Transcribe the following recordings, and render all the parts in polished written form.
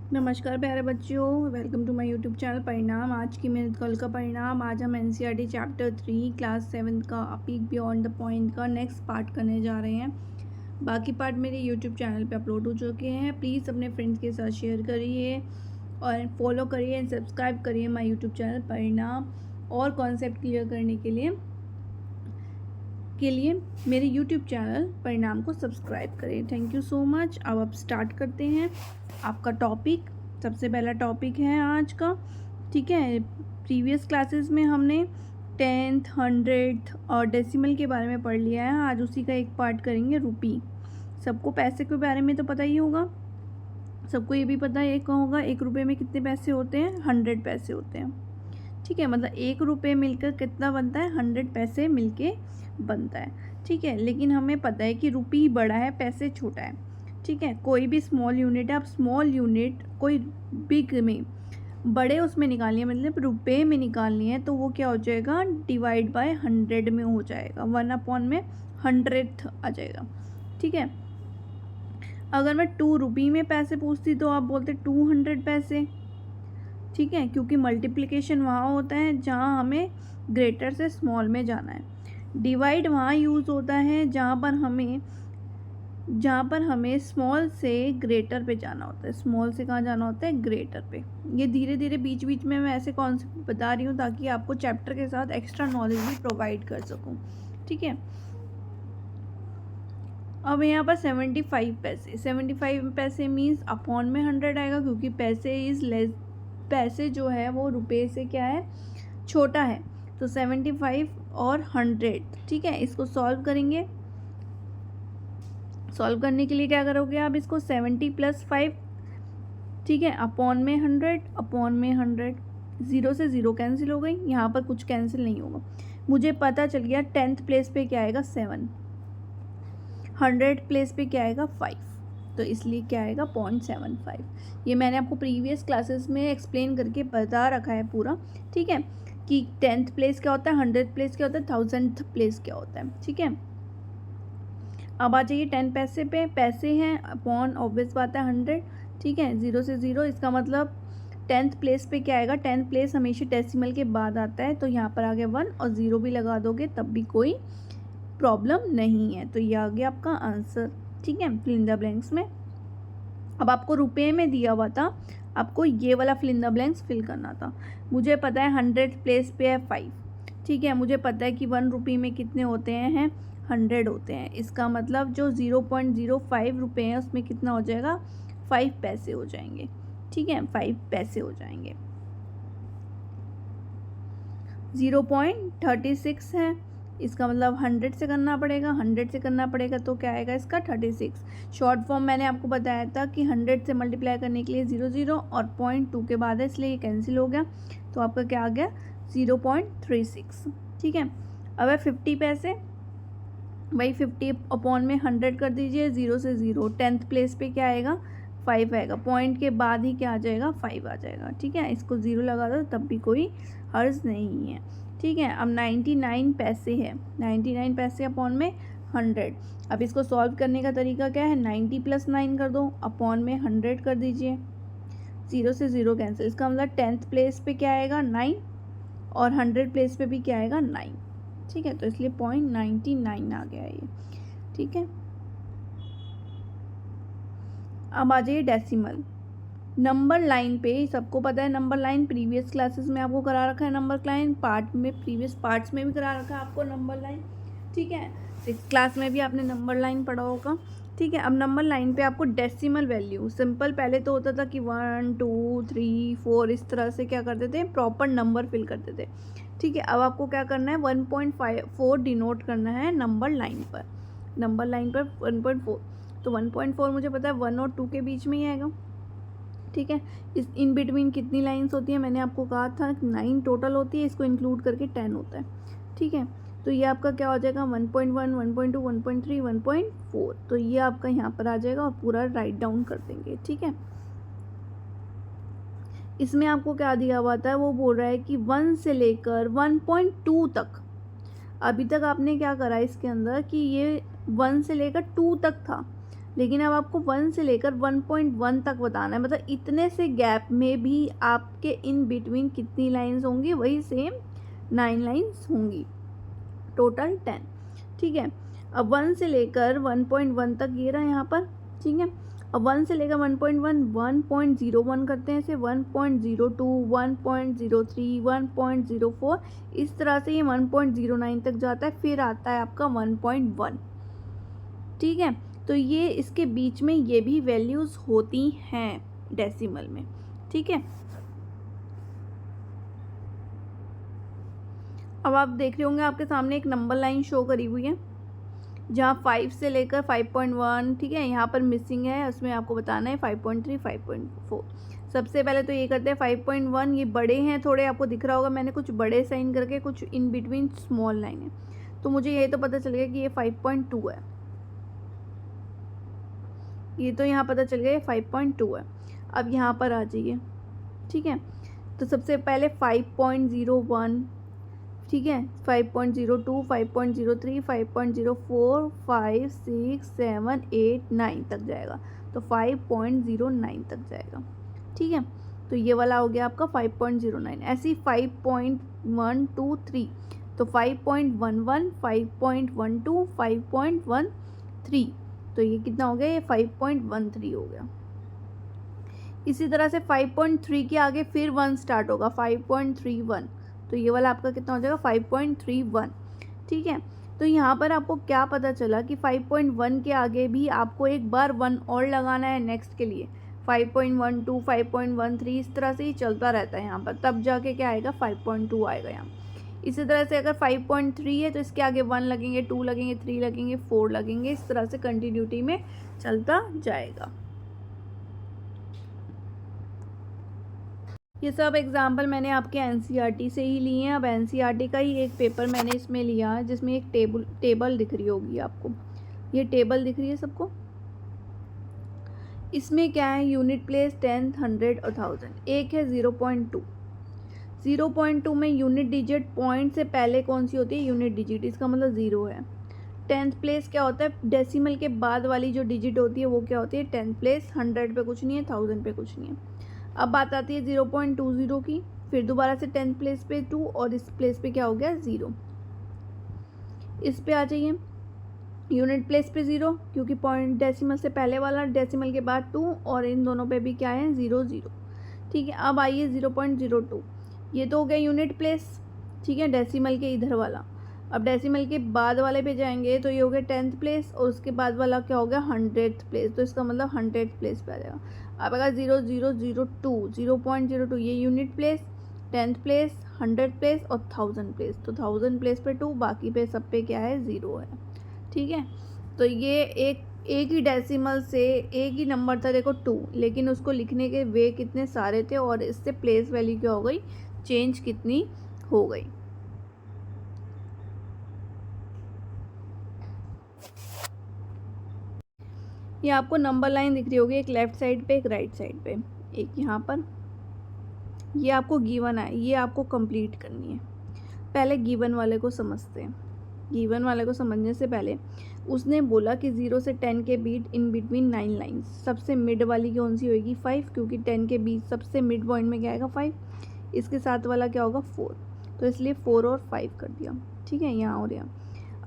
नमस्कार प्यारे बच्चों, welcome to my YouTube channel Parinaam. आज की मेहनत कल का परिणाम। आज हम एनसीईआरटी चैप्टर 3 क्लास 7 का पीक बियॉन्ड द पॉइंट का नेक्स्ट पार्ट करने जा रहे हैं। बाकी पार्ट मेरे यूट्यूब चैनल पे अपलोड हो चुके हैं। प्लीज़ अपने फ्रेंड्स के साथ शेयर करिए और फॉलो करिए एंड सब्सक्राइब करिए माय यूट्यूब चैनल परिणाम। और कॉन्सेप्ट क्लियर करने के लिए मेरे यूट्यूब चैनल परिणाम को सब्सक्राइब करें। Thank you so much. अब स्टार्ट करते हैं आपका टॉपिक। सबसे पहला टॉपिक है आज का, ठीक है। प्रीवियस क्लासेस में हमने 10th 100th और डेसिमल के बारे में पढ़ लिया है। आज उसी का एक पार्ट करेंगे, रुपी। सबको पैसे के बारे में तो पता ही होगा, सबको ये भी पता है एक होगा 1 रुपये में कितने पैसे होते हैं, 100 पैसे होते हैं, ठीक है। मतलब 1 रुपये मिलकर कितना बनता है, 100 पैसे मिलके बनता है, ठीक है। लेकिन हमें पता है कि रुपी बड़ा है, पैसे छोटा है, ठीक है। कोई भी स्मॉल यूनिट है, आप स्मॉल यूनिट कोई बिग में बड़े उसमें निकालनी है, मतलब रुपये में निकालनी है, तो वो क्या हो जाएगा, डिवाइड बाय 100 में हो जाएगा, 1 में 100th आ जाएगा, ठीक है। अगर मैं 2 रुपये में पैसे पूछती तो आप बोलते 200 पैसे, ठीक है, क्योंकि मल्टीप्लिकेशन वहाँ होता है जहाँ हमें ग्रेटर से स्मॉल में जाना है। डिवाइड वहाँ यूज़ होता है जहाँ पर हमें स्मॉल से ग्रेटर पे जाना होता है। स्मॉल से कहाँ जाना होता है, ग्रेटर पे। ये धीरे धीरे बीच बीच में मैं ऐसे कॉन्सेप्ट बता रही हूँ ताकि आपको चैप्टर के साथ एक्स्ट्रा नॉलेज भी प्रोवाइड कर सकूँ, ठीक है। अब यहाँ पर 75 पैसे मीन्स अपॉन में 100 आएगा, क्योंकि पैसे जो है वो रुपये से क्या है, छोटा है। तो 75 और 100, ठीक है। इसको सॉल्व करेंगे। सॉल्व करने के लिए क्या करोगे आप, इसको 70 + 5, ठीक है, अपॉन में 100, 0 से 0 कैंसिल हो गई, यहाँ पर कुछ कैंसिल नहीं होगा। मुझे पता चल गया 10th प्लेस पे क्या आएगा, 7, 100 प्लेस पे क्या आएगा, 5, तो इसलिए क्या आएगा 0.75। ये मैंने आपको प्रीवियस क्लासेस में एक्सप्लेन करके बता रखा है पूरा, ठीक है, कि 10th प्लेस क्या होता है, 100th प्लेस क्या होता है, 1000th प्लेस क्या होता है, ठीक है। अब आ जाइए 10 पैसे पे, पैसे हैं अपॉन ऑब्वियस बात है 100, ठीक है, 0 से 0, इसका मतलब 10th प्लेस पे क्या आएगा, 10th प्लेस हमेशा डेसिमल के बाद आता है, तो यहाँ पर आ गया 1 और 0 भी लगा दोगे तब भी कोई प्रॉब्लम नहीं है। तो ये आ गया आपका आंसर, ठीक है, फिल इन द ब्लैंक्स में। अब आपको रुपए में दिया हुआ था, आपको ये वाला fill in the blanks fill करना था। मुझे पता है 100 प्लेस पे है 5, ठीक है। मुझे पता है कि 1 रुपये में कितने होते हैं, 100 होते हैं। इसका मतलब जो 0.05 रुपये हैं उसमें कितना हो जाएगा, 5 पैसे हो जाएंगे, ठीक है, 5 पैसे हो जाएंगे। 0.36 है, इसका मतलब 100 से करना पड़ेगा, 100 से करना पड़ेगा तो क्या आएगा इसका 36। शॉर्ट फॉर्म मैंने आपको बताया था कि 100 से मल्टीप्लाई करने के लिए 0 और 0.2 के बाद है, इसलिए ये कैंसिल हो गया, तो आपका क्या आ गया 0.36, ठीक है। अब है 50 पैसे, भाई 50 अपॉन में 100 कर दीजिए, 0 से 0, 10th प्लेस पे क्या आएगा, 5 आएगा, पॉइंट के बाद ही क्या आ जाएगा, 5 आ जाएगा, ठीक है। इसको 0 लगा दो तब भी कोई हर्ज नहीं है, ठीक है। अब 99 पैसे है, 99 पैसे अपॉन में 100। अब इसको सॉल्व करने का तरीका क्या है, 90 + 9 कर दो, अपॉन में 100 कर दीजिए, 0 से 0 कैंसिल, इसका मतलब 10th प्लेस पे क्या आएगा 9 और 100 प्लेस पे भी क्या आएगा 9, ठीक है। तो इसलिए 0.99 आ गया ये, ठीक है। अब आ जाइए डेसिमल। नंबर लाइन पे सबको पता है, नंबर लाइन प्रीवियस क्लासेस में आपको करा रखा है, नंबर लाइन पार्ट में प्रीवियस पार्ट्स में भी करा रखा है आपको नंबर लाइन, ठीक है। 6th क्लास में भी आपने नंबर लाइन पढ़ा होगा, ठीक है। अब नंबर लाइन पे आपको डेसिमल वैल्यू सिंपल, पहले तो होता था कि 1 2 3 4 इस तरह से क्या करते थे, प्रॉपर नंबर फिल करते थे, ठीक है। अब आपको क्या करना है, 1.4 डिनोट करना है नंबर लाइन पर, 1.4, तो 1.4 मुझे पता है 1 और 2 के बीच में ही आएगा, ठीक है। इस इन बिटवीन कितनी लाइंस होती है, मैंने आपको कहा था 9 टोटल होती है, इसको इंक्लूड करके 10 होता है, ठीक है। तो ये आपका क्या हो जाएगा 1.1 1.2 1.3 1.4, तो ये आपका यहाँ पर आ जाएगा और पूरा राइट डाउन कर देंगे, ठीक है। इसमें आपको क्या दिया हुआ था, वो बोल रहा है कि 1 से लेकर 1.2 तक। अभी तक आपने क्या करा इसके अंदर कि ये 1 से लेकर 2 तक था, लेकिन अब आपको 1 से लेकर 1.1 तक बताना है, मतलब इतने से गैप में भी आपके इन बिटवीन कितनी लाइंस होंगी, वही सेम 9 लाइंस होंगी, टोटल 10। ठीक है, अब 1 से लेकर 1.1 तक ये रहा यहाँ पर। ठीक है, अब 1 से लेकर 1.1 1.01 करते हैं इसे, 1.02 1.03 1.04, इस तरह से ये 1.09 तक जाता है, फिर आता है आपका 1.1। ठीक है, तो ये इसके बीच में ये भी वैल्यूज़ होती हैं डेसिमल में। ठीक है, अब आप देख रहे होंगे आपके सामने एक नंबर लाइन शो करी हुई है, जहाँ 5 से लेकर 5.1, ठीक है, यहाँ पर मिसिंग है, उसमें आपको बताना है 5.3 5.4। सबसे पहले तो ये करते हैं 5.1, ये बड़े हैं थोड़े, आपको दिख रहा होगा मैंने कुछ बड़े साइन करके, कुछ इन बिटवीन स्मॉल लाइन है, तो मुझे ये तो पता चल गया कि ये 5.2 है, ये तो यहाँ पता चल गया ये 5.2 है। अब यहाँ पर आ जाइए। ठीक है, तो सबसे पहले 5.01, ठीक है, 5.02 5.03 5.04 5 6 7 8 9 तक जाएगा, तो 5.09 तक जाएगा। ठीक है, तो ये वाला हो गया आपका 5.09। ऐसे ही 5.123, तो 5.11 5.12 5.13, तो ये कितना हो गया, ये 5.13 हो गया। इसी तरह से 5.3 के आगे फिर 1 स्टार्ट होगा, 5.31, तो ये वाला आपका कितना हो जाएगा 5.31। ठीक है, तो यहाँ पर आपको क्या पता चला कि 5.1 के आगे भी आपको एक बार 1 और लगाना है नेक्स्ट के लिए, 5.12 5.13, इस तरह से ही चलता रहता है यहाँ पर, तब जाके क्या आएगा 5.2 आएगा यहाँ। इसी तरह से अगर 5.3 है तो इसके आगे 1 लगेंगे, 2 लगेंगे, 3 लगेंगे, 4 लगेंगे, इस तरह से कंटिन्यूटी में चलता जाएगा। ये सब एग्जाम्पल मैंने आपके एनसीईआरटी से ही लिए हैं। अब एनसीईआरटी का ही एक पेपर मैंने इसमें लिया है, जिसमें एक टेबल दिख रही होगी आपको, ये टेबल दिख रही है सबको। इसमें क्या है, यूनिट प्लेस 10 100 और 1000। एक है 0.2, 0.2 में यूनिट डिजिट पॉइंट से पहले कौन सी होती है, यूनिट डिजिट, इसका मतलब 0 है। 10th प्लेस क्या होता है, डेसिमल के बाद वाली जो डिजिट होती है वो क्या होती है 10th प्लेस। 100 पे कुछ नहीं है, 1000 पे कुछ नहीं है। अब बात आती है 0.20 की, फिर दोबारा से 10th प्लेस पे 2, और इस प्लेस पे क्या हो गया 0। इस पे आ जाइए, यूनिट प्लेस पे 0, क्योंकि पॉइंट डेसिमल से पहले वाला, डेसिमल के बाद 2, और इन दोनों पे भी क्या है 0 0। ठीक है, अब आइए 0.02, ये तो हो गया यूनिट प्लेस। ठीक है, डेसिमल के इधर वाला। अब डेसिमल के बाद वाले पे जाएंगे तो ये हो गया 10th प्लेस, और उसके बाद वाला क्या हो गया 100th प्लेस, तो इसका मतलब 100th प्लेस पे आ जाएगा। अब अगर 0.02 0.02 ये unit place, 10th place, 100th place और 1000 प्लेस, तो 1000 प्लेस पे 2, बाकी पे सब पे क्या है 0 है। ठीक है, तो ये एक ही डेसिमल से एक ही नंबर था देखो 2, लेकिन उसको लिखने के वे कितने सारे थे, और इससे प्लेस वैल्यू क्या हो गई, चेंज कितनी हो गई। ये आपको नंबर लाइन दिख रही होगी, एक लेफ़्ट साइड पे एक राइट साइड पे, एक यहाँ पर। ये आपको गिवन है, ये आपको कंप्लीट करनी है। पहले गिवन वाले को समझते हैं। गिवन वाले को समझने से पहले उसने बोला कि 0 से 10 के बीच इन बिटवीन 9 लाइन्स, सबसे मिड वाली कौन सी होगी 5, क्योंकि 10 के बीच सबसे मिड पॉइंट में क्या आएगा 5, इसके साथ वाला क्या होगा 4, तो इसलिए 4 और 5 कर दिया। ठीक है, यहाँ हो रहा।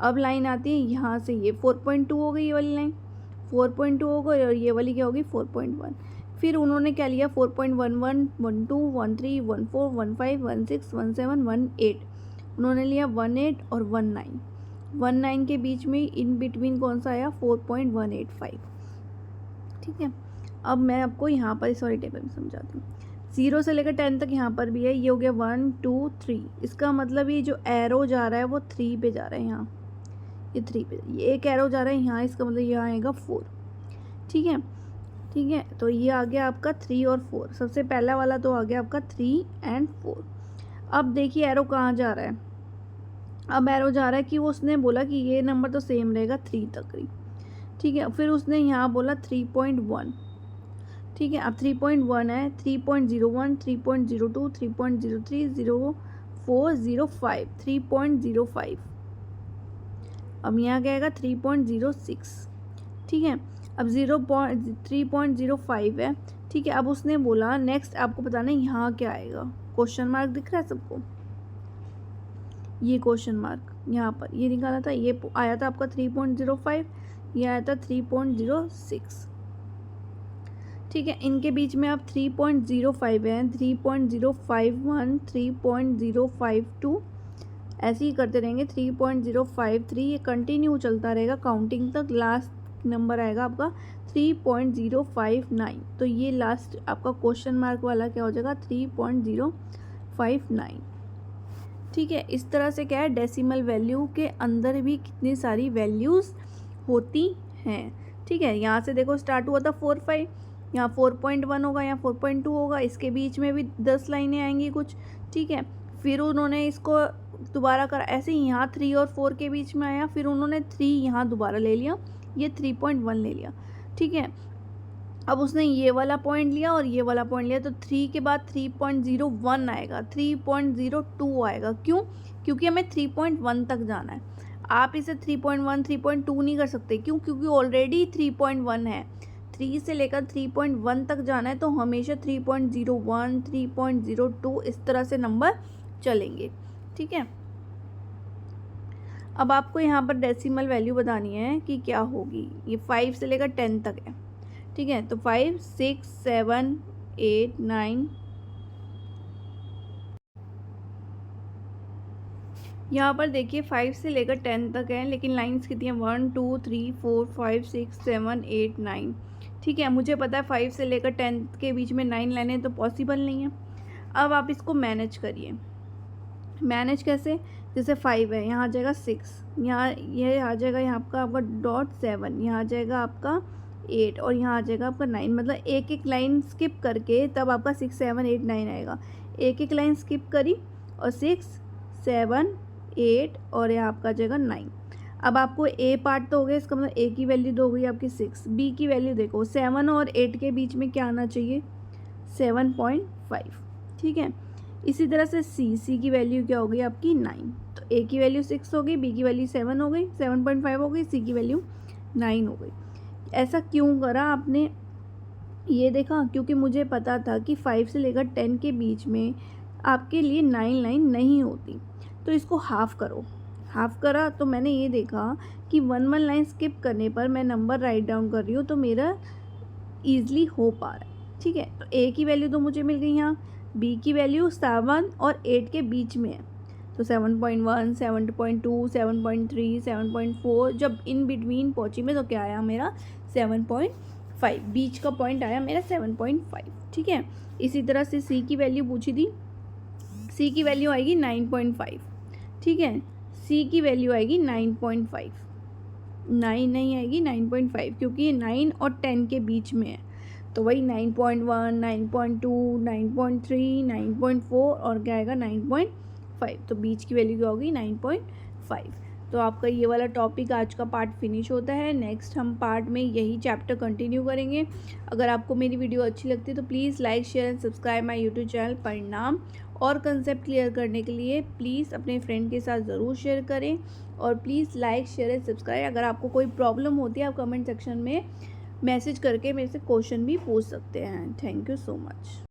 अब लाइन आती है यहाँ से, ये 4.2 हो गई, ये वाली लाइन 4.2 हो गई, और ये वाली क्या होगी 4.1। फिर उन्होंने क्या लिया 4.11 12 13 14 15 16 17 18, उन्होंने लिया 18 और 19 के बीच में इन बिटवीन कौन सा आया 4.185। ठीक है, अब मैं आपको यहाँ पर सॉरी टेबल में समझाती हूँ। 0 से लेकर 10 तक यहाँ पर भी है, ये हो गया 1 2 3, इसका मतलब ये जो एरो जा रहा है वो 3 पे जा रहा है, यहाँ ये 3 पे, ये एक एरो जा रहा है यहाँ, इसका मतलब यहाँ आएगा 4। ठीक है, ठीक है, तो ये आ गया आपका 3 और 4, सबसे पहला वाला तो आ गया आपका 3 और 4। अब देखिए एरो कहाँ जा रहा है, अब एरो जा रहा है कि वो उसने बोला कि ये नंबर तो सेम रहेगा 3 तक ही। ठीक है, फिर उसने यहाँ बोला 3.1। ठीक है, अब 3.1 है, 3.01 3.02 3.03 04 05 3.05, अब यहाँ क्या आएगा 3.06। ठीक है, अब 3.05 है, ठीक है। अब उसने बोला नेक्स्ट आपको बताना है यहाँ क्या आएगा। क्वेश्चन मार्क दिख रहा है सबको, ये क्वेश्चन मार्क यहाँ पर ये निकाला था, ये आया था आपका 3.05, ये आया था 3.06, ठीक है। इनके बीच में आप 3.05 है, 3.051, 3.052 ऐसे ही करते रहेंगे। 3.053 ये कंटिन्यू चलता रहेगा काउंटिंग तक, लास्ट नंबर आएगा आपका 3.059। तो ये लास्ट आपका क्वेश्चन मार्क वाला क्या हो जाएगा 3.059, ठीक है। इस तरह से क्या है, डेसिमल वैल्यू के अंदर भी कितनी सारी वैल्यूज़ होती हैं, ठीक है। यहाँ से देखो स्टार्ट हुआ था 4.5, यहाँ 4.1 होगा, यहाँ 4.2 होगा, इसके बीच में भी 10 लाइनें आएंगी कुछ, ठीक है। फिर उन्होंने इसको दोबारा करा, ऐसे ही यहाँ 3 और 4 के बीच में आया, फिर उन्होंने 3 यहाँ दोबारा ले लिया, ये 3.1 ले लिया, ठीक है। अब उसने ये वाला पॉइंट लिया और ये वाला पॉइंट लिया, तो 3 के बाद 3.01 आएगा, 3.02 आएगा। क्यों? क्योंकि हमें 3.1 तक जाना है। आप इसे 3.1 3.2 नहीं कर सकते, क्यों? क्योंकि ऑलरेडी 3.1 है। 3 से लेकर 3.1 तक जाना है, तो हमेशा 3.01 3.02 इस तरह से नंबर चलेंगे, ठीक है। अब आपको यहाँ पर डेसिमल वैल्यू बतानी है कि क्या होगी। ये 5 से लेकर 10 तक है, ठीक है। तो 5 6 7 8 9, यहाँ पर देखिए 5 से लेकर 10 तक है, लेकिन लाइंस कितनी है 1 2 3 4 5 6 7 8 9, ठीक है। मुझे पता है 5 से लेकर 10 के बीच में 9 लाइनें तो पॉसिबल नहीं है। अब आप इसको मैनेज करिए। मैनेज कैसे? जैसे 5 है, यहाँ आ जाएगा 6, यहाँ ये आ जाएगा यहाँ आपका डॉट 7, यहाँ आ जाएगा आपका 8 और यहाँ आ जाएगा आपका 9। मतलब एक एक लाइन स्किप करके तब आपका 6 7 8 9 आएगा। एक एक लाइन स्किप करी और 6 7 8 और यहाँ आपका आ जाएगा 9। अब आपको ए पार्ट तो हो गया, इसका मतलब ए की वैल्यू तो हो गई आपकी 6। बी की वैल्यू देखो 7 और 8 के बीच में क्या आना चाहिए 7.5, ठीक है। इसी तरह से सी की वैल्यू क्या हो गई आपकी 9। तो ए की वैल्यू 6 हो गई, बी की वैल्यू 7 हो गई, 7.5 हो गई, सी की वैल्यू 9 हो गई। ऐसा क्यों करा आपने? ये देखा क्योंकि मुझे पता था कि 5 से लेकर 10 के बीच में आपके लिए 9 लाइन नहीं होती, तो इसको हाफ़ करो। हाफ़ करा तो मैंने ये देखा कि 1 लाइन स्किप करने पर मैं नंबर राइट डाउन कर रही हूँ तो मेरा ईज़िली हो पा रहा है, ठीक है। तो ए की वैल्यू तो मुझे मिल गई यहाँ, बी की वैल्यू 7 और 8 के बीच में है, तो 7.1 7.2 7.3 7.4 जब इन बिटवीन पहुँची मैं तो क्या आया मेरा 7.5, बीच का पॉइंट आया मेरा 7.5, ठीक है। इसी तरह से सी की वैल्यू पूछी थी, सी की वैल्यू आएगी 9.5, ठीक है। सी की वैल्यू आएगी 9.5, 9 नहीं आएगी 9.5, क्योंकि ये 9 और 10 के बीच में है, तो वही 9.1 9.2 9.3 9.4 और क्या आएगा 9.5, तो बीच की वैल्यू क्या होगी 9.5। तो आपका ये वाला टॉपिक आज का पार्ट फिनिश होता है। नेक्स्ट हम पार्ट में यही चैप्टर कंटिन्यू करेंगे। अगर आपको मेरी वीडियो अच्छी लगती है तो please like share and subscribe my YouTube channel परिणाम। और कंसेप्ट क्लियर करने के लिए प्लीज़ अपने फ्रेंड के साथ ज़रूर शेयर करें और please like share and subscribe. अगर आपको कोई प्रॉब्लम होती है आप कमेंट सेक्शन में मैसेज करके मेरे से क्वेश्चन भी पूछ सकते हैं। Thank you so much.